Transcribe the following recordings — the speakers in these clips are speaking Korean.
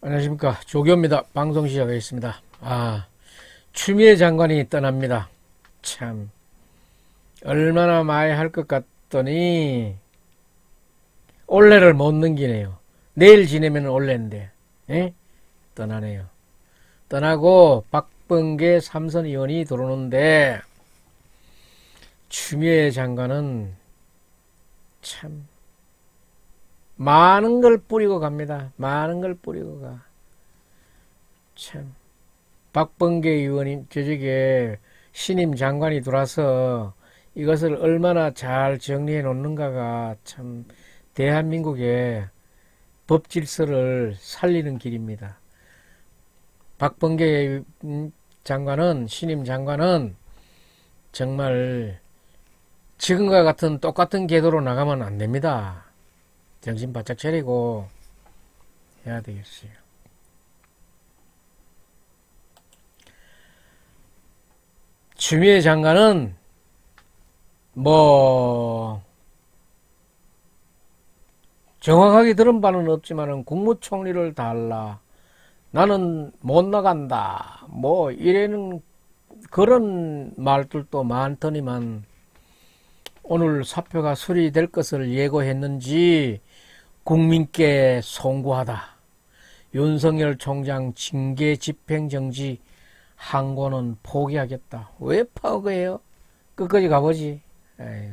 안녕하십니까. 조교입니다. 방송 시작하겠습니다. 추미애 장관이 떠납니다. 참 얼마나 많이 할 것 같더니 올해를 못 넘기네요. 내일 지내면 올해인데 떠나네요. 떠나고 박범계 삼선 의원이 들어오는데 추미애 장관은 참 많은 걸 뿌리고 갑니다. 많은 걸 뿌리고 가. 참 박범계 의원이 저쪽에 신임 장관이 들어와서 이것을 얼마나 잘 정리해 놓는가가 참 대한민국의 법 질서를 살리는 길입니다. 박범계 장관은, 신임 장관은 정말 지금과 같은 똑같은 궤도로 나가면 안 됩니다. 정신 바짝 차리고 해야 되겠어요. 추미애 장관은 정확하게 들은 바는 없지만은 국무총리를 달라, 나는 못 나간다, 이래는 그런 말들도 많더니만 오늘 사표가 수리될 것을 예고했는지 국민께 송구하다. 윤석열 총장 징계 집행정지 항고는 포기하겠다. 왜 포기해요? 끝까지 가보지. 에휴,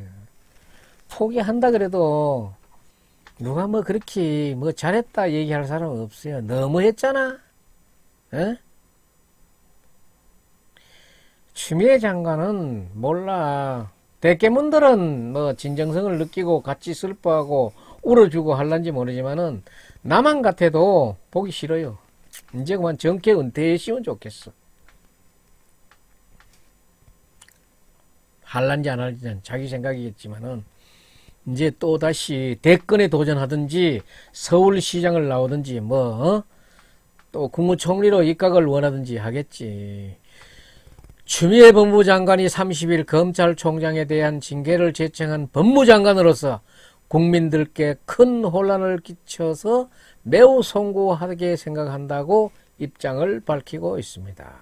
포기한다 그래도 누가 그렇게 잘했다 얘기할 사람 없어요. 너무 했잖아. 추미애 장관은 몰라. 대깨문들은 진정성을 느끼고 같이 슬퍼하고 울어주고 할란지 모르지만은 나만 같아도 보기 싫어요. 이제 그만 정계 은퇴했으면 좋겠어. 할란지 안 할지는 자기 생각이겠지만은 이제 또다시 대권에 도전하든지 서울시장을 나오든지 또 국무총리로 입각을 원하든지 하겠지. 추미애 법무장관이 30일 검찰총장에 대한 징계를 제청한 법무장관으로서 국민들께 큰 혼란을 끼쳐서 매우 송구하게 생각한다고 입장을 밝히고 있습니다.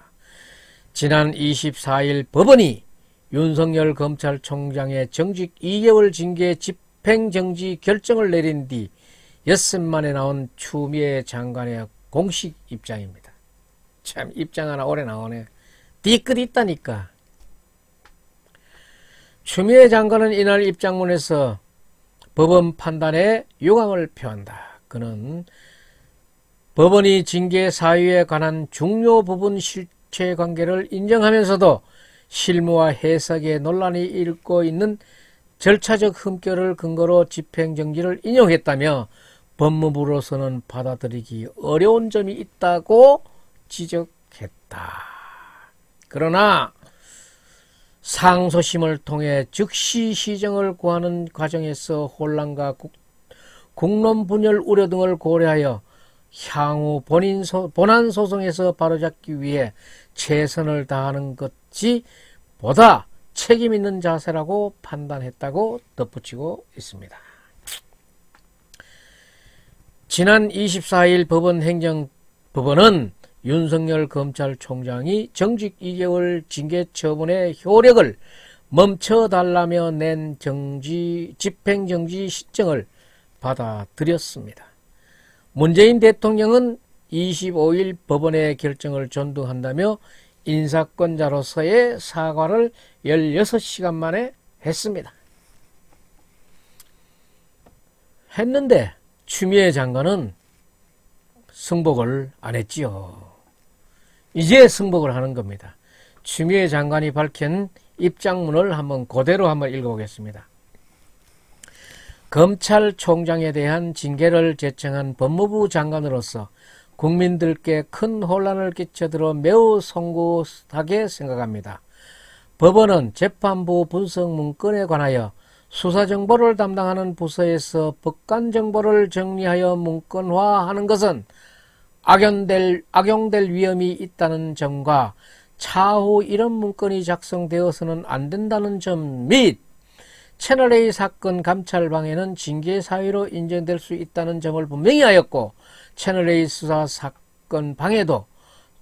지난 24일 법원이 윤석열 검찰총장의 정직 2개월 징계 집행정지 결정을 내린 뒤 엿새 만에 나온 추미애 장관의 공식 입장입니다. 참 입장 하나 오래 나오네. 뒤끝 있다니까. 추미애 장관은 이날 입장문에서 법원 판단에 유감을 표한다. 그는 법원이 징계 사유에 관한 중요 부분 실체관계를 인정하면서도 실무와 해석에 논란이 일고 있는 절차적 흠결을 근거로 집행정지를 인용했다며 법무부로서는 받아들이기 어려운 점이 있다고 지적했다. 그러나 상소심을 통해 즉시 시정을 구하는 과정에서 혼란과 국론 분열 우려 등을 고려하여 향후 본안 소송에서 바로잡기 위해 최선을 다하는 것이 보다 책임 있는 자세라고 판단했다고 덧붙이고 있습니다. 지난 24일 법원은 윤석열 검찰총장이 정직 2개월 징계 처분의 효력을 멈춰달라며 낸 집행정지 시정을 받아들였습니다. 문재인 대통령은 25일 법원의 결정을 존중한다며 인사권자로서의 사과를 16시간 만에 했습니다. 했는데 추미애 장관은 승복을 안 했지요. 이제 승복을 하는 겁니다. 추미애 장관이 밝힌 입장문을 그대로 한번 읽어보겠습니다. 검찰총장에 대한 징계를 제청한 법무부 장관으로서 국민들께 큰 혼란을 끼쳐들어 매우 송구하게 생각합니다. 법원은 재판부 분석 문건에 관하여 수사정보를 담당하는 부서에서 법관정보를 정리하여 문건화하는 것은 악용될 위험이 있다는 점과 차후 이런 문건이 작성되어서는 안 된다는 점 및 채널A 사건 감찰방해는 징계 사유로 인정될 수 있다는 점을 분명히 하였고, 채널A 수사 사건 방해도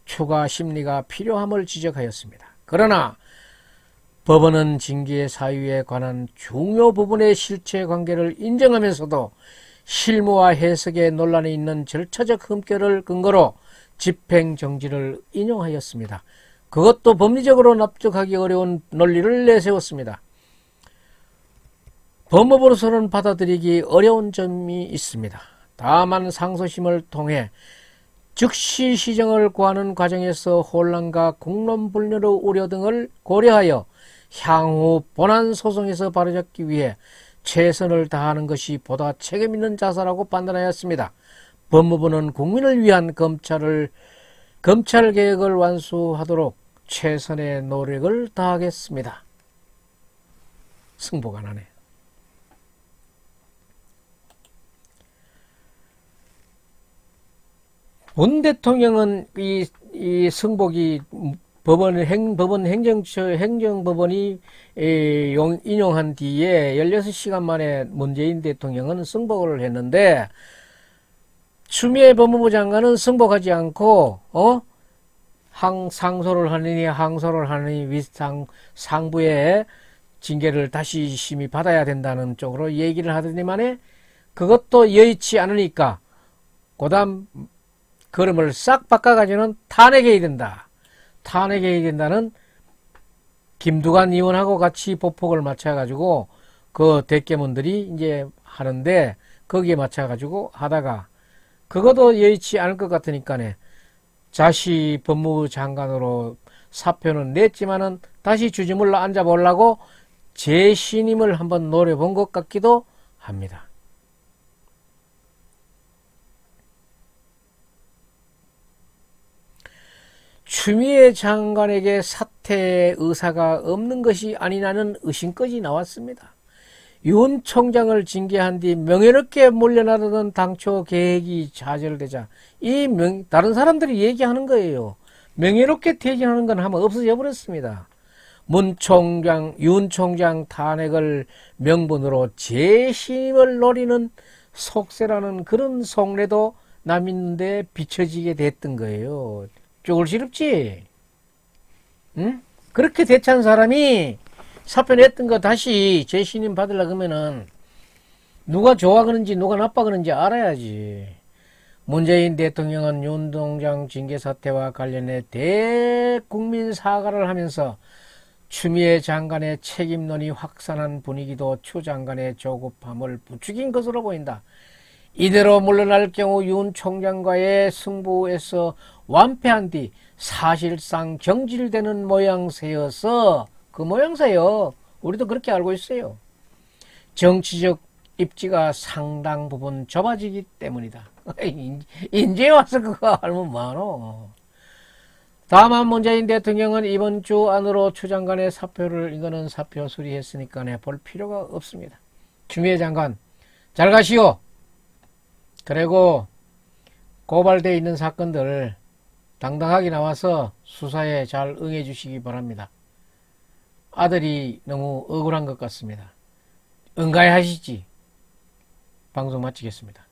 추가 심리가 필요함을 지적하였습니다. 그러나 법원은 징계 사유에 관한 중요 부분의 실체관계를 인정하면서도 실무와 해석에 논란이 있는 절차적 흠결을 근거로 집행정지를 인용하였습니다. 그것도 법리적으로 납득하기 어려운 논리를 내세웠습니다. 법무부로서는 받아들이기 어려운 점이 있습니다. 다만 상소심을 통해 즉시 시정을 구하는 과정에서 혼란과 국론분열의 우려 등을 고려하여 향후 본안 소송에서 바로잡기 위해 최선을 다하는 것이 보다 책임있는 자세라고 판단하였습니다. 법무부는 국민을 위한 검찰개혁을 완수하도록 최선의 노력을 다하겠습니다. 승부가 나네. 문 대통령은 이 승복이 행정법원이 인용한 뒤에 16시간 만에 문재인 대통령은 승복을 했는데, 추미애 법무부 장관은 승복하지 않고 상소를 하느니 상부의 징계를 다시 심의 받아야 된다는 쪽으로 얘기를 하더니만에 그것도 여의치 않으니까 그다음 걸음을 싹 바꿔가지고는 탄핵해야 된다. 탄핵해야 된다는 김두관 의원하고 같이 보폭을 맞춰가지고 그 대깨문들이 이제 하는데, 거기에 맞춰가지고 하다가 그것도 여의치 않을 것 같으니까네 자시 법무부 장관으로 사표는 냈지만은 다시 주지물러 앉아보려고 재신임을 한번 노려본 것 같기도 합니다. 추미애 장관에게 사퇴 의사가 없는 것이 아니냐는 의심까지 나왔습니다. 윤 총장을 징계한 뒤 명예롭게 몰려나르던 당초 계획이 좌절되자 다른 사람들이 얘기하는 거예요. 명예롭게 퇴진하는 건 한번 없어져 버렸습니다. 윤 총장 탄핵을 명분으로 재심을 노리는 속세라는 그런 속내도 남있는데 비춰지게 됐던 거예요. 쪼글시럽지? 응? 그렇게 대찬 사람이 사표 냈던 거 다시 재신임 받으려고 하면은 누가 좋아하는지 누가 나빠하는지 알아야지. 문재인 대통령은 윤 총장 징계 사태와 관련해 대국민 사과를 하면서 추미애 장관의 책임론이 확산한 분위기도 추 장관의 조급함을 부추긴 것으로 보인다. 이대로 물러날 경우 윤 총장과의 승부에서 완패한 뒤 사실상 경질되는 모양새여서, 그 모양새요. 우리도 그렇게 알고 있어요. 정치적 입지가 상당 부분 좁아지기 때문이다. 인제 와서 그거 알면 많어. 다만 문재인 대통령은 이번 주 안으로 추 장관의 사표를 이거는 사표 수리했으니까 볼 필요가 없습니다. 추미애 장관 잘 가시오. 그리고 고발되어 있는 사건들 당당하게 나와서 수사에 잘 응해 주시기 바랍니다. 아들이 너무 억울한 것 같습니다. 응가해 하시지. 방송 마치겠습니다.